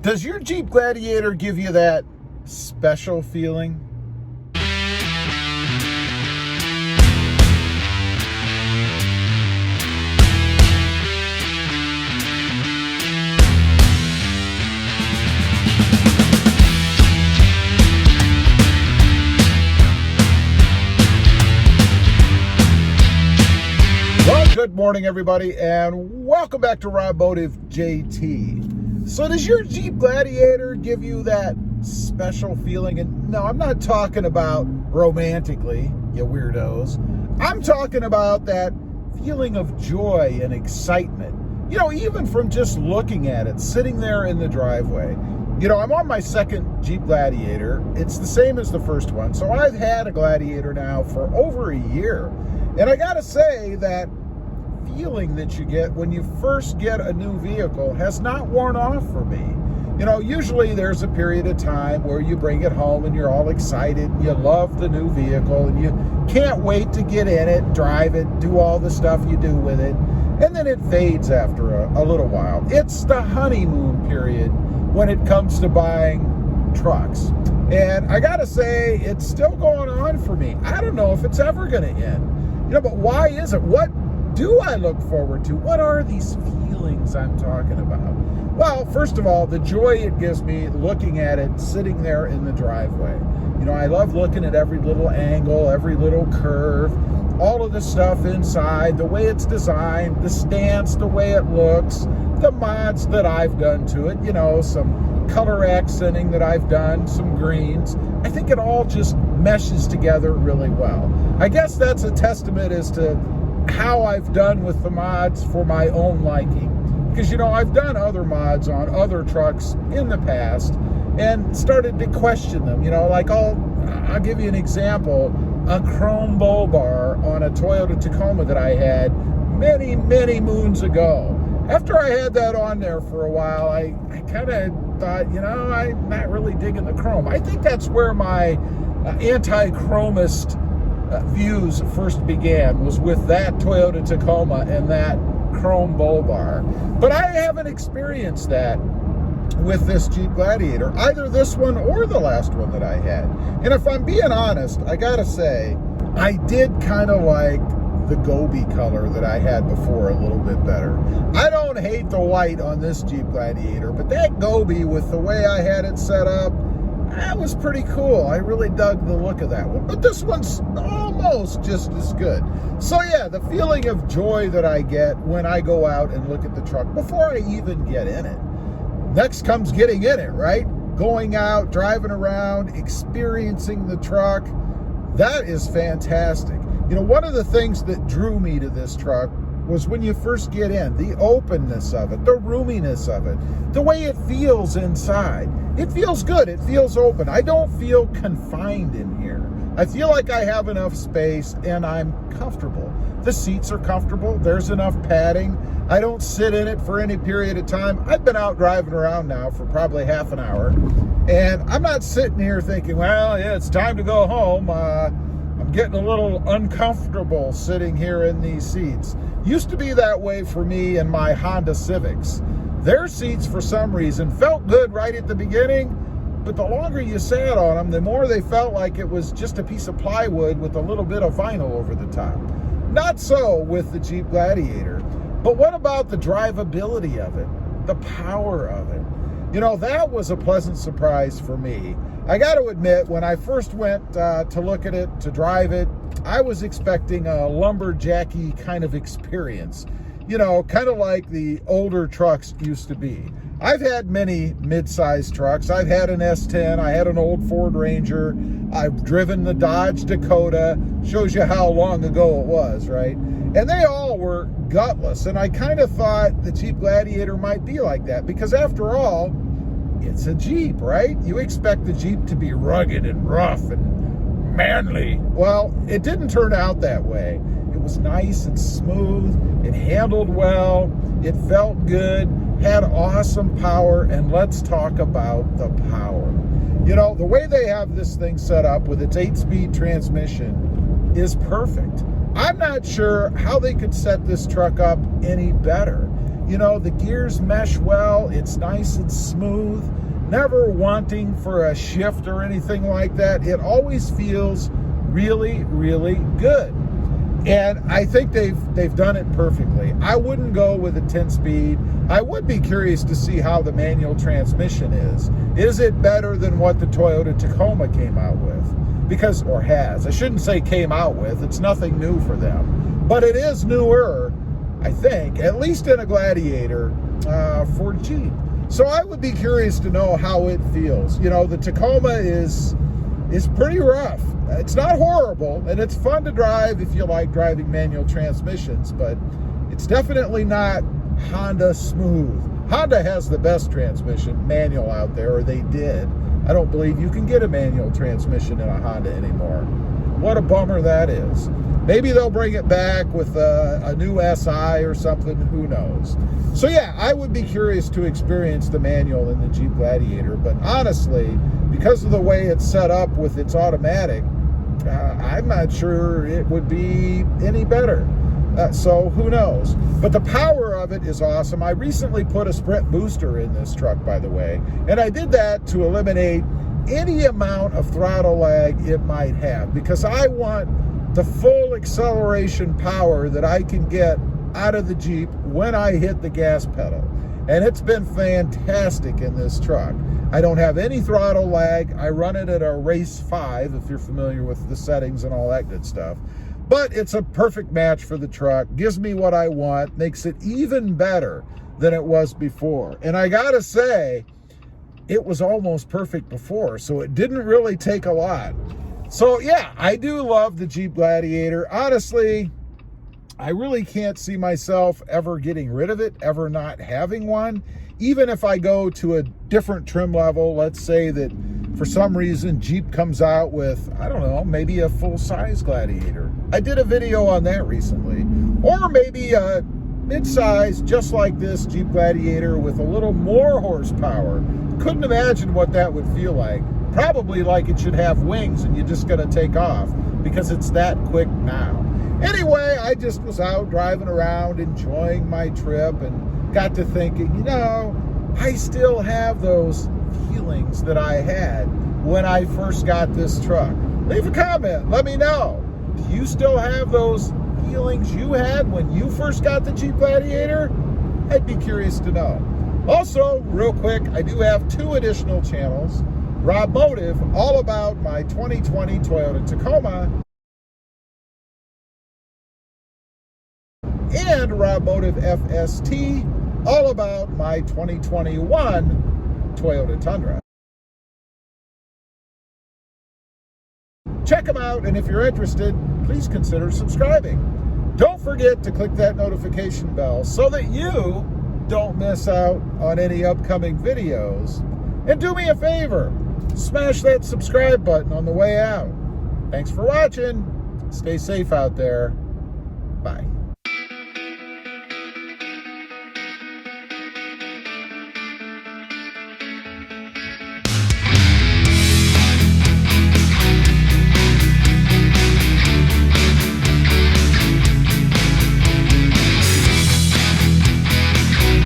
Does your Jeep Gladiator give you that special feeling? Well, good morning, everybody, and welcome back to Automotive JT. So does your Jeep Gladiator give you that special feeling? And no, I'm not talking about romantically, you weirdos. I'm talking about that feeling of joy and excitement. You know, even from just looking at it, sitting there in the driveway. You know, I'm on my second Jeep Gladiator. It's the same as the first one. So I've had a Gladiator now for over a year. And I gotta say that feeling that you get when you first get a new vehicle has not worn off for me. You know, usually there's a period of time where you bring it home and you're all excited and you love the new vehicle and you can't wait to get in it, drive it, do all the stuff you do with it, and then it fades after a little while. It's the honeymoon period when it comes to buying trucks. And I gotta say, it's still going on for me. I don't know if it's ever gonna end. You know, but why is it? What do I look forward to? What are these feelings I'm talking about? Well, first of all, the joy it gives me looking at it, sitting there in the driveway. You know, I love looking at every little angle, every little curve, all of the stuff inside, the way it's designed, the stance, the way it looks, the mods that I've done to it, you know, some color accenting that I've done, some greens. I think it all just meshes together really well. I guess that's a testament as to how I've done with the mods for my own liking. Because, you know, I've done other mods on other trucks in the past and started to question them. You know, like I'll give you an example. A chrome bull bar on a Toyota Tacoma that I had many, many moons ago. After I had that on there for a while, I kind of thought, you know, I'm not really digging the chrome. I think that's where my anti-chromist views first began, was with that Toyota Tacoma and that chrome bull bar. But I haven't experienced that with this Jeep Gladiator, either this one or the last one that I had. And if I'm being honest, I gotta say, I did kind of like the goby color that I had before a little bit better. I don't hate the white on this Jeep Gladiator, but that goby with the way I had it set up, that was pretty cool. I really dug the look of that one. But this one's almost just as good. So yeah, the feeling of joy that I get when I go out and look at the truck before I even get in it. Next comes getting in it, right? Going out, driving around, experiencing the truck. That is fantastic. You know, one of the things that drew me to this truck was when you first get in, the openness of it, the roominess of it, the way it feels inside. It feels good. It feels open. I don't feel confined in here. I feel like I have enough space and I'm comfortable. The seats are comfortable. There's enough padding. I don't sit in it for any period of time. I've been out driving around now for probably half an hour, and I'm not sitting here thinking, well, yeah, it's time to go home. I'm getting a little uncomfortable sitting here in these seats. Used to be that way for me in my Honda Civics. Their seats, for some reason, felt good right at the beginning, but the longer you sat on them, the more they felt like it was just a piece of plywood with a little bit of vinyl over the top. Not so with the Jeep Gladiator. But what about the drivability of it? The power of it? You know, that was a pleasant surprise for me. I got to admit, when I first went to look at it, to drive it, I was expecting a lumberjacky kind of experience. You know, kind of like the older trucks used to be. I've had many mid-sized trucks. I've had an S10. I had an old Ford Ranger. I've driven the Dodge Dakota. Shows you how long ago it was, right? And they all were gutless. And I kind of thought the Jeep Gladiator might be like that because after all, it's a Jeep, right? You expect the Jeep to be rugged and rough and manly. Well, it didn't turn out that way. It was nice and smooth. It handled well. It felt good. Had awesome power. And let's talk about the power. You know, the way they have this thing set up with its 8-speed transmission is perfect. I'm not sure how they could set this truck up any better. You know, the gears mesh well. It's nice and smooth. Never wanting for a shift or anything like that. It always feels really, really good. And I think they've done it perfectly. I wouldn't go with a 10-speed. I would be curious to see how the manual transmission is. Is it better than what the Toyota Tacoma came out with? Because, or has. I shouldn't say came out with. It's nothing new for them. But it is newer, I think, at least in a Gladiator for Jeep. So I would be curious to know how it feels. You know, the Tacoma is pretty rough. It's not horrible, and it's fun to drive if you like driving manual transmissions, but it's definitely not Honda smooth. Honda has the best transmission manual out there, or they did. I don't believe you can get a manual transmission in a Honda anymore. What a bummer that is. Maybe they'll bring it back with a new SI or something, who knows. So yeah, I would be curious to experience the manual in the Jeep Gladiator, but honestly, because of the way it's set up with its automatic, I'm not sure it would be any better. So who knows? But the power of it is awesome. I recently put a sprint booster in this truck, by the way, and I did that to eliminate any amount of throttle lag it might have, because I want the full acceleration power that I can get out of the Jeep when I hit the gas pedal. And it's been fantastic in this truck. I don't have any throttle lag. I run it at a race 5, if you're familiar with the settings and all that good stuff. But it's a perfect match for the truck. Gives me what I want. Makes it even better than it was before. And I gotta say, it was almost perfect before, so it didn't really take a lot. So yeah, I do love the Jeep Gladiator. Honestly, I really can't see myself ever getting rid of it, ever not having one. Even if I go to a different trim level, let's say that for some reason Jeep comes out with, I don't know, maybe a full-size Gladiator. I did a video on that recently. Or maybe a mid-size, just like this Jeep Gladiator with a little more horsepower. Couldn't imagine what that would feel like. Probably like it should have wings and you're just gonna take off because it's that quick now. Anyway, I just was out driving around, enjoying my trip, and got to thinking, you know, I still have those feelings that I had when I first got this truck. Leave a comment, let me know. Do you still have those feelings you had when you first got the Jeep Gladiator? I'd be curious to know. Also, real quick, I do have 2 additional channels. Rob Motive, all about my 2020 Toyota Tacoma, and Rob Motive FST, all about my 2021 Toyota Tundra. Check them out, and if you're interested, please consider subscribing. Don't forget to click that notification bell so that you don't miss out on any upcoming videos. And do me a favor, smash that subscribe button on the way out. Thanks for watching. Stay safe out there. Bye.